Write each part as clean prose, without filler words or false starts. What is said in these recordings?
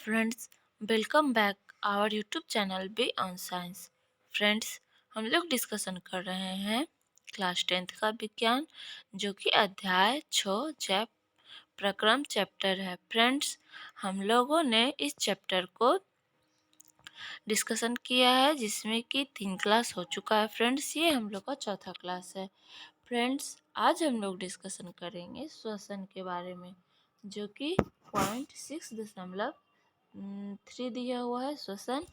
Friends, welcome back our YouTube channel be on science. Friends, हम लोग discussion कर रहे हैं क्लास 10th का विज्ञान, जो कि अध्याय 6 प्रक्रम चैप्टर है। फ्रेंड्स, हम लोगों ने इस चैप्टर को डिस्कशन किया है, जिसमें कि 3 क्लास हो चुका है। फ्रेंड्स, ये हम लोग का चौथा क्लास है। फ्रेंड्स, आज हम लोग डिस्कशन करेंगे श्वसन के बारे में, जो कि पॉइंट 6.3 दिया हुआ है श्वसन।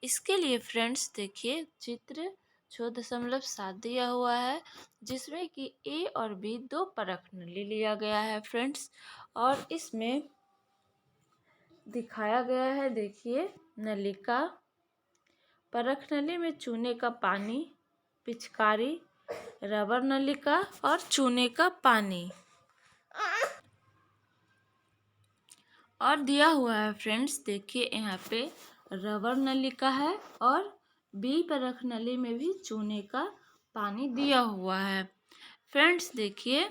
इसके लिए फ्रेंड्स देखिए, चित्र 6.7 दिया हुआ है, जिसमें कि ए और बी दो परख नली लिया गया है फ्रेंड्स। और इसमें दिखाया गया है, देखिए, नलिका, परख नली में चूने का पानी, पिचकारी, रबर नलिका और चूने का पानी। और दिया हुआ है फ्रेंड्स, देखिए यहाँ पे रबर नलिका है और बी परख नली में भी चूने का पानी दिया हुआ है। फ्रेंड्स देखिए,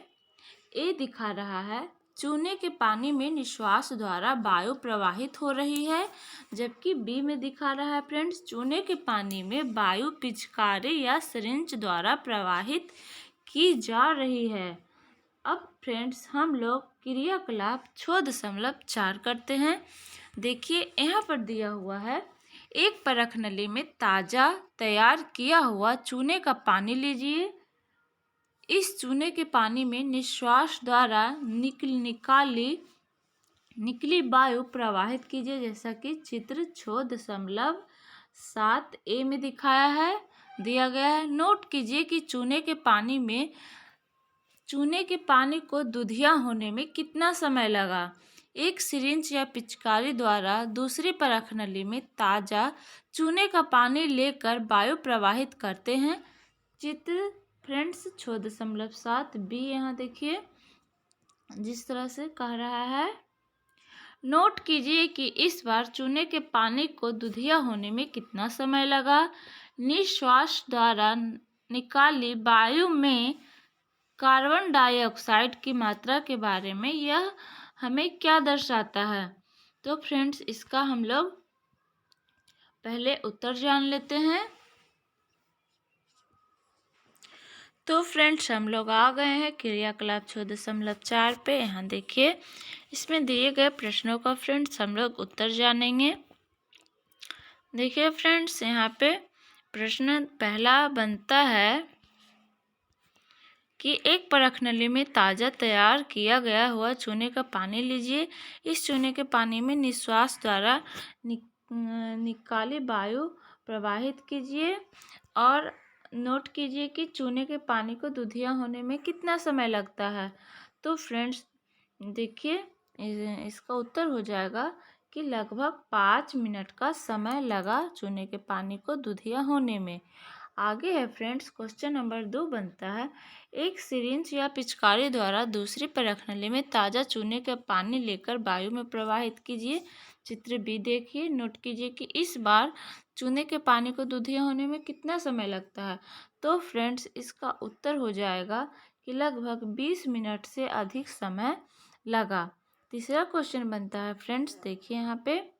ए दिखा रहा है चूने के पानी में निश्वास द्वारा वायु प्रवाहित हो रही है, जबकि बी में दिखा रहा है फ्रेंड्स चूने के पानी में वायु पिचकारी या सिरिंज द्वारा प्रवाहित की जा रही है। अब फ्रेंड्स, हम लोग क्रियाकलाप 6.4 करते हैं। देखिए यहाँ पर दिया हुआ है, एक परख नली में ताज़ा तैयार किया हुआ चूने का पानी लीजिए। इस चूने के पानी में निश्वास द्वारा निकली वायु प्रवाहित कीजिए, जैसा कि चित्र 6.7 में दिया गया है। नोट कीजिए कि चूने के पानी को दुधिया होने में कितना समय लगा। एक सिरिंज या पिचकारी द्वारा दूसरी परख नली में ताज़ा चूने का पानी लेकर वायु प्रवाहित करते हैं। चित्र फ्रेंड्स 6.7 बी यहाँ देखिए, जिस तरह से कह रहा है। नोट कीजिए कि इस बार चूने के पानी को दुधिया होने में कितना समय लगा। निश्वास द्वारा निकाली वायु में कार्बन डाइऑक्साइड की मात्रा के बारे में यह हमें क्या दर्शाता है। तो फ्रेंड्स, इसका हम लोग पहले उत्तर जान लेते हैं। तो फ्रेंड्स, हम लोग आ गए हैं क्रियाकलाप 6.4 पे। यहाँ देखिए, इसमें दिए गए प्रश्नों का फ्रेंड्स हम लोग उत्तर जानेंगे। देखिए फ्रेंड्स, यहाँ पे प्रश्न पहला बनता है कि एक परख नली में ताज़ा तैयार किया गया हुआ चूने का पानी लीजिए। इस चूने के पानी में निश्वास द्वारा निकाली वायु प्रवाहित कीजिए और नोट कीजिए कि चूने के पानी को दुधिया होने में कितना समय लगता है। तो फ्रेंड्स देखिए, इसका उत्तर हो जाएगा कि लगभग 5 मिनट का समय लगा चूने के पानी को दुधिया होने में। आगे है फ्रेंड्स, क्वेश्चन नंबर 2 बनता है, एक सिरिंज या पिचकारी द्वारा दूसरी परख नली में ताज़ा चूने का पानी लेकर वायु में प्रवाहित कीजिए। चित्र बी देखिए। नोट कीजिए कि इस बार चूने के पानी को दुधिया होने में कितना समय लगता है। तो फ्रेंड्स, इसका उत्तर हो जाएगा कि लगभग 20 मिनट से अधिक समय लगा। तीसरा क्वेश्चन बनता है फ्रेंड्स, देखिए यहाँ पे,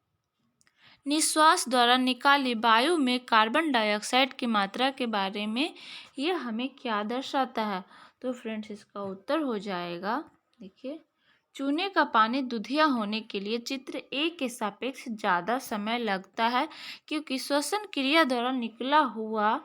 निश्वास द्वारा निकाली वायु में कार्बन डाइऑक्साइड की मात्रा के बारे में यह हमें क्या दर्शाता है। तो फ्रेंड्स, इसका उत्तर हो जाएगा, देखिए, चूने का पानी दुधिया होने के लिए चित्र ए के सापेक्ष ज़्यादा समय लगता है, क्योंकि श्वसन क्रिया द्वारा निकला हुआ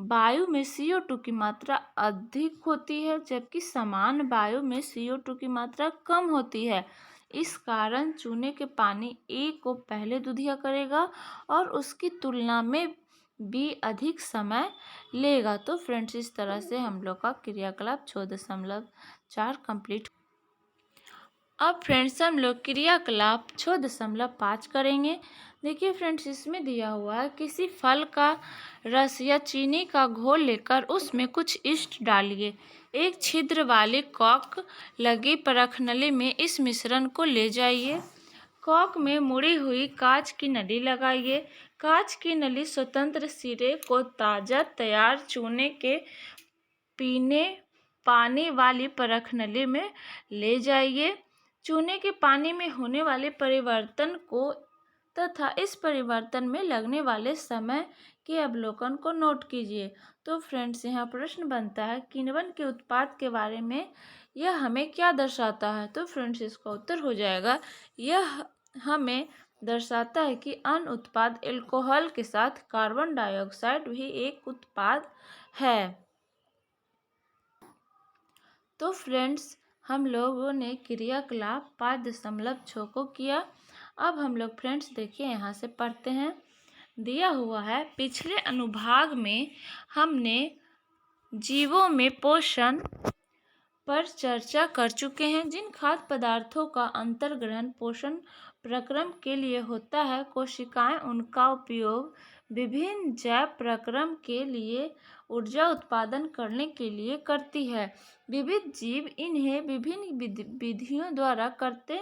वायु में CO2 की मात्रा अधिक होती है, जबकि समान वायु में CO2 की मात्रा कम होती है। इस कारण चूने के पानी ए को पहले दुधिया करेगा और उसकी तुलना में बी अधिक समय लेगा। तो फ्रेंड्स, इस तरह से हम लोग का क्रियाकलाप 6.4 कंप्लीट। अब फ्रेंड्स, हम लोग क्रियाकलाप 6.5 करेंगे। देखिए फ्रेंड्स, इसमें दिया हुआ है, किसी फल का रस या चीनी का घोल लेकर उसमें कुछ यीस्ट डालिए। एक छिद्र वाली कॉक लगी परख नली में इस मिश्रण को ले जाइए। कॉक में मुड़ी हुई कांच की नली लगाइए। कांच की नली स्वतंत्र सिरे को ताज़ा तैयार चूने के पीने पानी वाली परख नली में ले जाइए। चूने के पानी में होने वाले परिवर्तन को तथा इस परिवर्तन में लगने वाले समय के अवलोकन को नोट कीजिए। तो फ्रेंड्स, यहाँ प्रश्न बनता है किण्वन के उत्पाद के बारे में यह हमें क्या दर्शाता है। तो फ्रेंड्स, इसका उत्तर हो जाएगा, यह हमें दर्शाता है कि अन्य उत्पाद एल्कोहल के साथ कार्बन डाइऑक्साइड भी एक उत्पाद है। तो फ्रेंड्स, हम लोगों ने क्रियाकलाप 5.6 को किया। अब हम लोग फ्रेंड्स देखिए यहाँ से पढ़ते हैं। दिया हुआ है, पिछले अनुभाग में हमने जीवों में पोषण पर चर्चा कर चुके हैं। जिन खाद्य पदार्थों का अंतर्ग्रहण पोषण प्रक्रम के लिए होता है, कोशिकाएं उनका उपयोग विभिन्न जैव प्रक्रम के लिए ऊर्जा उत्पादन करने के लिए करती है। विविध जीव इन्हें विभिन्न विधियों द्वारा करते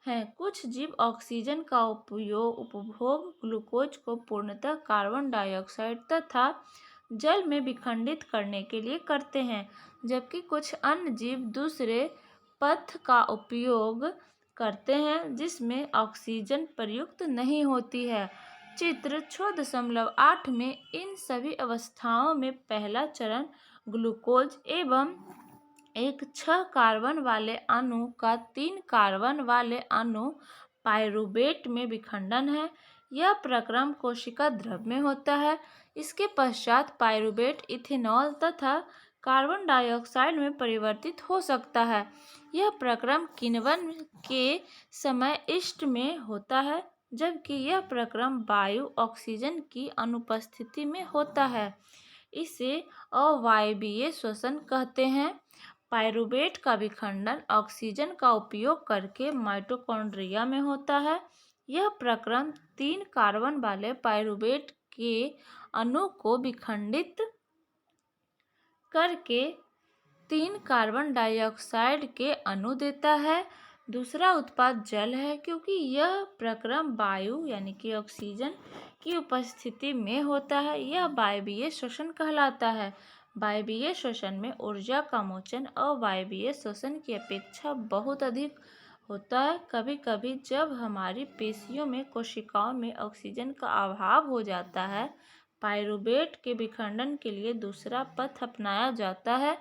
हैं। कुछ जीव ऑक्सीजन का उपभोग ग्लूकोज को पूर्णतः कार्बन डाइऑक्साइड तथा जल में विखंडित करने के लिए करते हैं, जबकि कुछ अन्य जीव दूसरे पथ का उपयोग करते हैं जिसमें ऑक्सीजन प्रयुक्त नहीं होती है। चित्र 6.8 में इन सभी अवस्थाओं में पहला चरण ग्लूकोज एवं एक 6 कार्बन वाले अणु का 3 कार्बन वाले अणु पाइरूवेट में विखंडन है। यह प्रक्रम कोशिका द्रव में होता है। इसके पश्चात पाइरूवेट इथेनॉल तथा कार्बन डाइऑक्साइड में परिवर्तित हो सकता है। यह प्रक्रम किण्वन के समय ईस्ट में होता है, जबकि यह प्रक्रम वायु ऑक्सीजन की अनुपस्थिति में होता है। इसे अवायवीय श्वसन कहते हैं। पाइरूवेट का विखंडन ऑक्सीजन का उपयोग करके माइटोकॉन्ड्रिया में होता है। यह प्रक्रम 3 कार्बन वाले पाइरूवेट के अणु को विखंडित करके 3 कार्बन डाइऑक्साइड के अणु देता है। दूसरा उत्पाद जल है, क्योंकि यह प्रक्रम वायु यानी कि ऑक्सीजन की उपस्थिति में होता है। यह वायवीय श्वसन कहलाता है। वायवीय श्वसन में ऊर्जा का मोचन अवायवीय श्वसन की अपेक्षा बहुत अधिक होता है। कभी कभी जब हमारी पेशियों में कोशिकाओं में ऑक्सीजन का अभाव हो जाता है, पाइरूवेट के विखंडन के लिए दूसरा पथ अपनाया जाता है।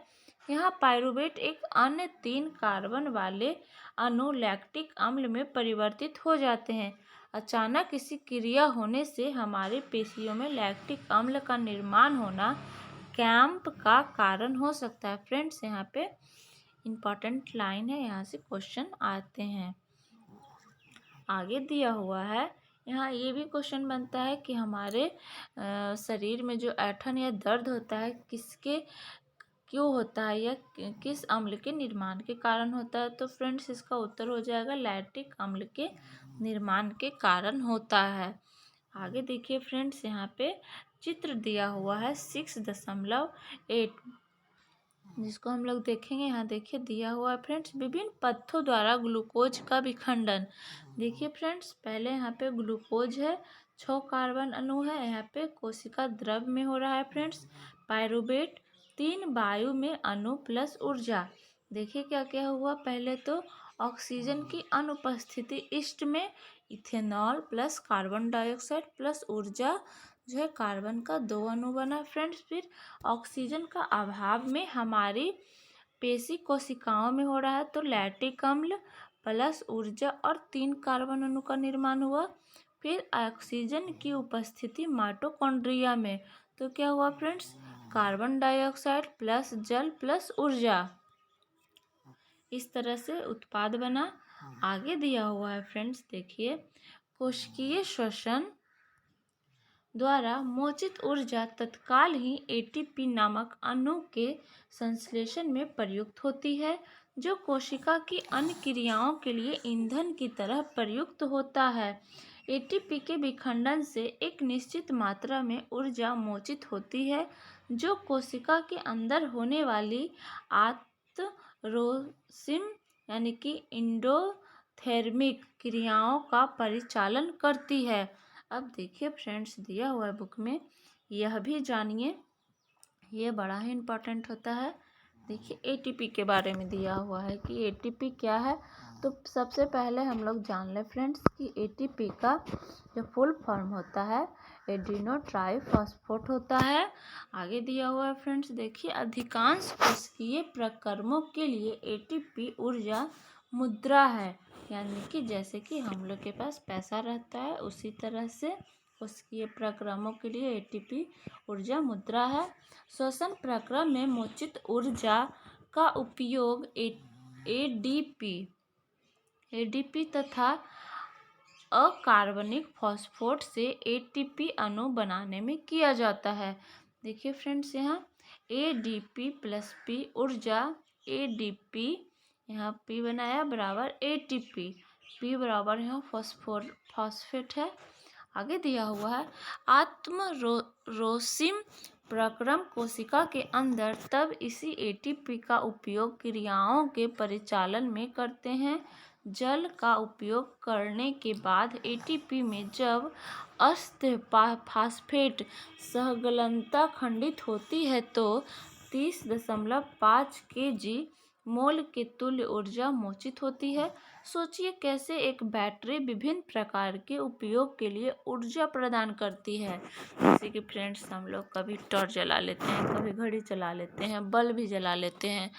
यहाँ पाइरूवेट एक अन्य 3 कार्बन वाले अणु लैक्टिक अम्ल में परिवर्तित हो जाते हैं। अचानक किसी क्रिया होने से हमारी पेशियों में लैक्टिक अम्ल का निर्माण होना क्रैम्प का कारण हो सकता है। फ्रेंड्स, यहाँ पे इम्पॉर्टेंट लाइन है, यहाँ से क्वेश्चन आते हैं। आगे दिया हुआ है, यहाँ ये भी क्वेश्चन बनता है कि हमारे शरीर में जो ऐंठन या दर्द होता है किसके क्यों होता है या किस अम्ल के निर्माण के कारण होता है। तो फ्रेंड्स, इसका उत्तर हो जाएगा लैक्टिक अम्ल के निर्माण के कारण होता है। आगे देखिए फ्रेंड्स, यहाँ पे चित्र दिया हुआ है 6.8, जिसको हम लोग देखेंगे। यहाँ देखिए दिया हुआ है फ्रेंड्स, विभिन्न पथों द्वारा ग्लूकोज का विखंडन। देखिए फ्रेंड्स, पहले यहाँ पे ग्लूकोज है, 6 कार्बन अणु है, यहाँ पे कोशिका द्रव में हो रहा है फ्रेंड्स। पाइरूवेट 3 वायु में अणु प्लस ऊर्जा। देखिए क्या क्या हुआ, पहले तो ऑक्सीजन की अनुपस्थिति ईस्ट में, ethanol plus carbon dioxide plus ऊर्जा जो है कार्बन का 2 अणु बना फ्रेंड्स। फिर ऑक्सीजन का अभाव में हमारी पेशी कोशिकाओं में हो रहा है, तो लैक्टिक अम्ल प्लस ऊर्जा और 3 कार्बन अणु का निर्माण हुआ। फिर ऑक्सीजन की उपस्थिति माइटोकॉन्ड्रिया में, तो क्या हुआ फ्रेंड्स, कार्बन डाइऑक्साइड प्लस जल प्लस ऊर्जा, इस तरह से उत्पाद बना। आगे दिया हुआ है फ्रेंड्स, देखिए कोशिकीय श्वसन द्वारा मोचित ऊर्जा तत्काल ही एटीपी नामक अणु के संश्लेषण में प्रयुक्त होती है, जो कोशिका की अन्य क्रियाओं के लिए ईंधन की तरह प्रयुक्त होता है। एटीपी के विखंडन से एक निश्चित मात्रा में ऊर्जा मोचित होती है, जो कोशिका के अंदर होने वाली आत्रोसिम यानी कि इंडोथर्मिक क्रियाओं का परिचालन करती है। अब देखिए फ्रेंड्स, दिया हुआ है बुक में, यह भी जानिए, ये बड़ा ही इम्पोर्टेंट होता है। देखिए एटीपी के बारे में दिया हुआ है कि एटीपी क्या है। तो सबसे पहले हम लोग जान लें फ्रेंड्स कि एटीपी का जो फुल फॉर्म होता है एडिनो ट्राइफॉस्फेट होता है। आगे दिया हुआ है फ्रेंड्स, देखिए अधिकांश कोशिकीय प्रक्रमों के लिए एटीपी ऊर्जा मुद्रा है, यानी कि जैसे कि हम लोग के पास पैसा रहता है उसी तरह से कोशिकीय प्रक्रमों के लिए एटीपी ऊर्जा मुद्रा है। श्वसन प्रक्रम में मोचित ऊर्जा का उपयोग एडीपी तथा अकार्बनिक फॉस्फेट से एटीपी अणु बनाने में किया जाता है। देखिए फ्रेंड्स, यहाँ एडीपी प्लस पी ऊर्जा एडीपी, यहाँ पी बनाया बराबर एटीपी, पी बराबर यहाँ फॉस्फेट है। आगे दिया हुआ है आत्मरोसिम प्रक्रम कोशिका के अंदर तब इसी एटीपी का उपयोग क्रियाओं के परिचालन में करते हैं। जल का उपयोग करने के बाद एटीपी में जब फास्फेट सहगलनता खंडित होती है तो 30.5 kg मोल के तुल्य ऊर्जा मोचित होती है। सोचिए कैसे एक बैटरी विभिन्न प्रकार के उपयोग के लिए ऊर्जा प्रदान करती है। जैसे कि फ्रेंड्स, हम लोग कभी टॉर्च जला लेते हैं, कभी घड़ी चला लेते हैं, बल्ब भी जला लेते हैं,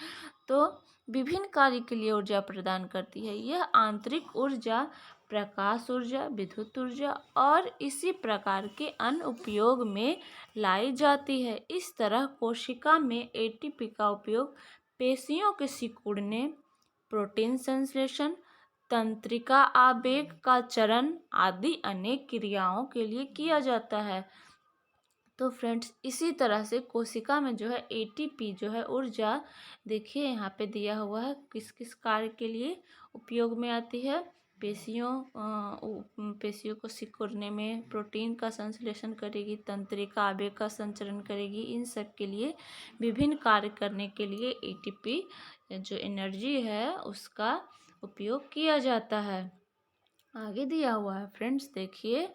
तो विभिन्न कार्य के लिए ऊर्जा प्रदान करती है। यह आंतरिक ऊर्जा, प्रकाश ऊर्जा, विद्युत ऊर्जा और इसी प्रकार के अन्य उपयोग में लाई जाती है। इस तरह कोशिका में एटीपी का उपयोग पेशियों के सिकुड़ने, प्रोटीन संश्लेषण, तंत्रिका आवेग का चरण आदि अनेक क्रियाओं के लिए किया जाता है। तो फ्रेंड्स, इसी तरह से कोशिका में जो है एटीपी जो है ऊर्जा, देखिए यहाँ पे दिया हुआ है किस किस कार्य के लिए उपयोग में आती है। पेशियों को सिकुड़ने में, प्रोटीन का संश्लेषण करेगी, तंत्रिका आवेग का संचरण करेगी, इन सब के लिए विभिन्न कार्य करने के लिए एटीपी जो एनर्जी है उसका उपयोग किया जाता है। आगे दिया हुआ है फ्रेंड्स, देखिए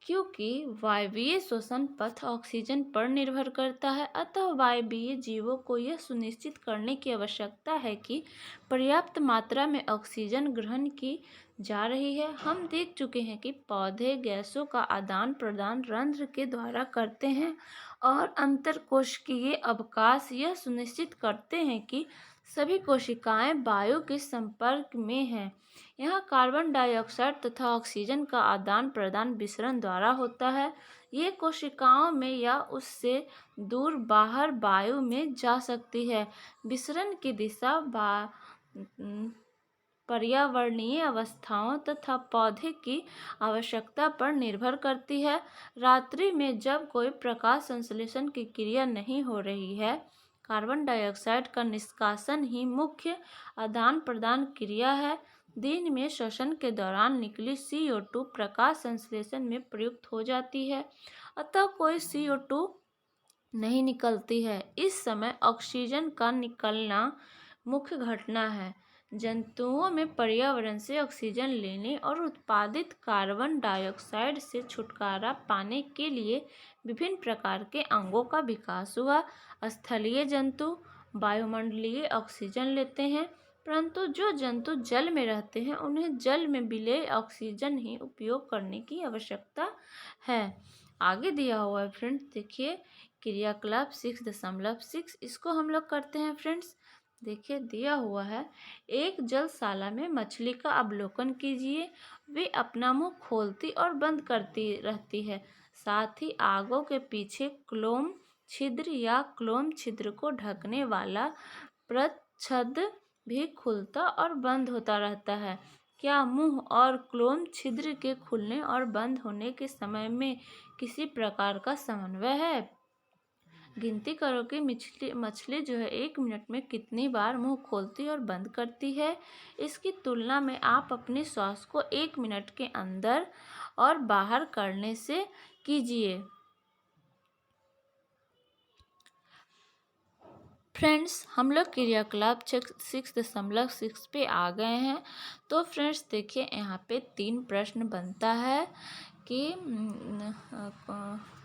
क्योंकि वायवीय श्वसन पथ ऑक्सीजन पर निर्भर करता है, अतः वायवीय जीवों को यह सुनिश्चित करने की आवश्यकता है कि पर्याप्त मात्रा में ऑक्सीजन ग्रहण की जा रही है। हम देख चुके हैं कि पौधे गैसों का आदान प्रदान रंध्र के द्वारा करते हैं और अंतरकोशिकीय अवकाश यह सुनिश्चित करते हैं कि सभी कोशिकाएं वायु के संपर्क में हैं। यहाँ कार्बन डाइऑक्साइड तथा ऑक्सीजन का आदान प्रदान विसरण द्वारा होता है। ये कोशिकाओं में या उससे दूर बाहर वायु में जा सकती है। विसरण की दिशा पर्यावरणीय अवस्थाओं तथा पौधे की आवश्यकता पर निर्भर करती है। रात्रि में जब कोई प्रकाश संश्लेषण की क्रिया नहीं हो रही है, कार्बन डाइऑक्साइड का निष्कासन ही मुख्य आदान प्रदान क्रिया है। दिन में श्वसन के दौरान निकली CO2 प्रकाश संश्लेषण में प्रयुक्त हो जाती है, अतः कोई CO2 नहीं निकलती है। इस समय ऑक्सीजन का निकलना मुख्य घटना है। जंतुओं में पर्यावरण से ऑक्सीजन लेने और उत्पादित कार्बन डाइऑक्साइड से छुटकारा पाने के लिए विभिन्न प्रकार के अंगों का विकास हुआ। स्थलीय जंतु वायुमंडलीय ऑक्सीजन लेते हैं, परंतु जो जंतु जल में रहते हैं उन्हें जल में विलेय ऑक्सीजन ही उपयोग करने की आवश्यकता है। आगे दिया हुआ है फ्रेंड्स, देखिए क्रियाकलाप 6.6 इसको हम लोग करते हैं फ्रेंड्स। देखिए दिया हुआ है, एक जलशाला में मछली का अवलोकन कीजिए। वे अपना मुंह खोलती और बंद करती रहती है, साथ ही आगों के पीछे क्लोम छिद्र या क्लोम छिद्र को ढकने वाला प्रच्छद भी खुलता और बंद होता रहता है। क्या मुंह और क्लोम छिद्र के खुलने और बंद होने के समय में किसी प्रकार का समन्वय है? गिनती करो कि मछली जो है 1 मिनट में कितनी बार मुंह खोलती और बंद करती है। इसकी तुलना में आप अपने श्वास को 1 मिनट के अंदर और बाहर करने से कीजिए। फ्रेंड्स, हम लोग क्रियाकलाप 6.6 पे आ गए हैं। तो फ्रेंड्स देखिए, यहाँ पे 3 प्रश्न बनता है कि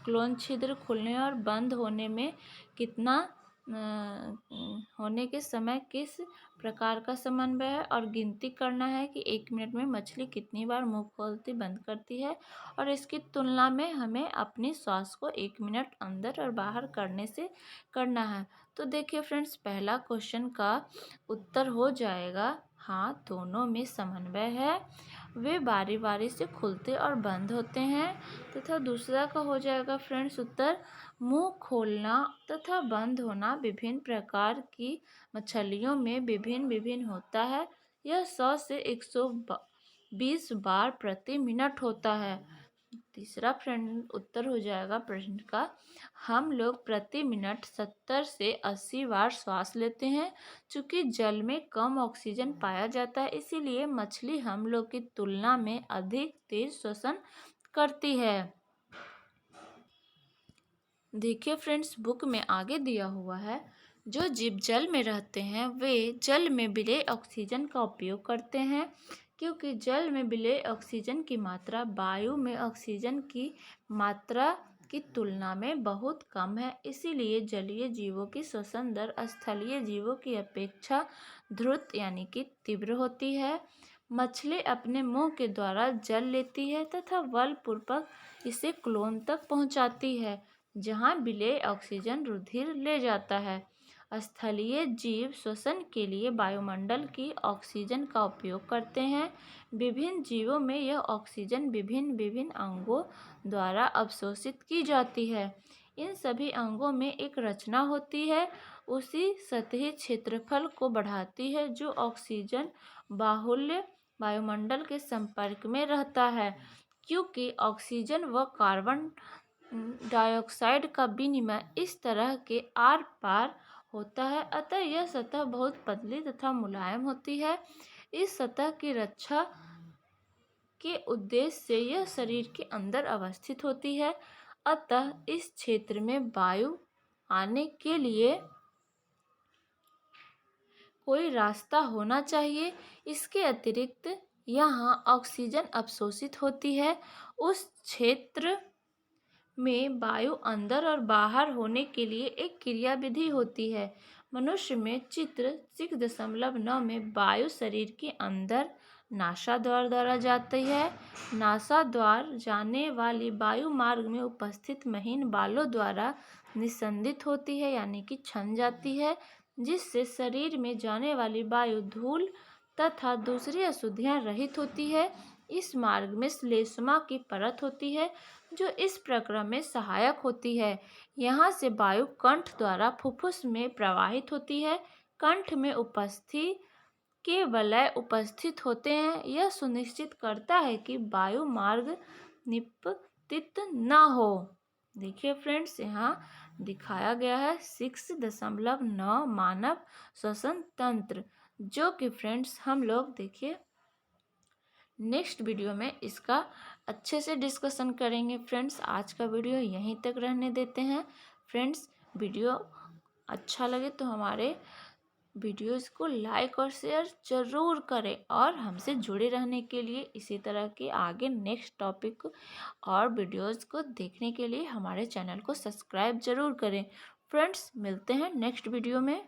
क्लोम छिद्र खुलने और बंद होने में कितना होने के समय किस प्रकार का समन्वय है और गिनती करना है कि 1 मिनट में मछली कितनी बार मुंह खोलती बंद करती है और इसकी तुलना में हमें अपनी श्वास को 1 मिनट अंदर और बाहर करने से करना है। तो देखिए फ्रेंड्स, पहला क्वेश्चन का उत्तर हो जाएगा हाँ, दोनों में समन्वय है, वे बारी बारी से खुलते और बंद होते हैं। तथा दूसरा का हो जाएगा फ्रेंड्स उत्तर, मुंह खोलना तथा बंद होना विभिन्न प्रकार की मछलियों में विभिन्न विभिन्न होता है। यह 100 से 120 बार प्रति मिनट होता है। तीसरा फ्रेंड उत्तर हो जाएगा प्रश्न का, हम लोग प्रति मिनट 70 से 80 बार श्वास लेते हैं। चूँकि जल में कम ऑक्सीजन पाया जाता है, इसीलिए मछली हम लोग की तुलना में अधिक तेज श्वसन करती है। देखिए फ्रेंड्स, बुक में आगे दिया हुआ है, जो जीव जल में रहते हैं वे जल में विलेय ऑक्सीजन का उपयोग करते हैं, क्योंकि जल में विलेय ऑक्सीजन की मात्रा वायु में ऑक्सीजन की मात्रा की तुलना में बहुत कम है। इसीलिए जलीय जीवों की श्वसन दर स्थलीय जीवों की अपेक्षा द्रुत यानी कि तीव्र होती है। मछली अपने मुंह के द्वारा जल लेती है तथा बलपूर्वक इसे क्लोन तक पहुंचाती है, जहां विलेय ऑक्सीजन रुधिर ले जाता है। स्थलीय जीव श्वसन के लिए वायुमंडल की ऑक्सीजन का उपयोग करते हैं। विभिन्न जीवों में यह ऑक्सीजन विभिन्न विभिन्न अंगों द्वारा अवशोषित की जाती है। इन सभी अंगों में एक रचना होती है, उसी सतही क्षेत्रफल को बढ़ाती है जो ऑक्सीजन बाहुल्य वायुमंडल के संपर्क में रहता है। क्योंकि ऑक्सीजन व कार्बन डाइऑक्साइड का विनिमय इस तरह के आर पार होता है, अतः यह सतह बहुत पतली तथा मुलायम होती है। इस सतह की रक्षा के उद्देश्य से यह शरीर के अंदर अवस्थित होती है, अतः इस क्षेत्र में वायु आने के लिए कोई रास्ता होना चाहिए। इसके अतिरिक्त यहाँ ऑक्सीजन अवशोषित होती है। उस क्षेत्र में वायु अंदर और बाहर होने के लिए एक क्रियाविधि होती है। मनुष्य में चित्र 6.9 में वायु शरीर के अंदर नासाद्वार द्वारा जाती है। नासाद्वार जाने वाली वायु मार्ग में उपस्थित महीन बालों द्वारा निस्संदित होती है यानी कि छन जाती है, जिससे शरीर में जाने वाली वायु धूल तथा दूसरी अशुद्धियां रहित होती है। इस मार्ग में श्लेष्मा की परत होती है, जो इस प्रक्रिया में सहायक होती है। यहाँ से वायु कंठ द्वारा फुफ्फुस में प्रवाहित होती है। कंठ में उपस्थित के वलय उपस्थित होते हैं। यह सुनिश्चित करता है कि वायु मार्ग निपतित न हो। देखिए फ्रेंड्स, यहाँ दिखाया गया है 6.9 मानव श्वसन तंत्र, जो कि फ्रेंड्स हम लोग देखिए नेक्स्ट वीडियो में इसका अच्छे से डिस्कशन करेंगे। फ्रेंड्स, आज का वीडियो यहीं तक रहने देते हैं। फ्रेंड्स, वीडियो अच्छा लगे तो हमारे वीडियोस को लाइक और शेयर ज़रूर करें और हमसे जुड़े रहने के लिए, इसी तरह के आगे नेक्स्ट टॉपिक और वीडियोस को देखने के लिए हमारे चैनल को सब्सक्राइब ज़रूर करें। फ्रेंड्स, मिलते हैं नेक्स्ट वीडियो में।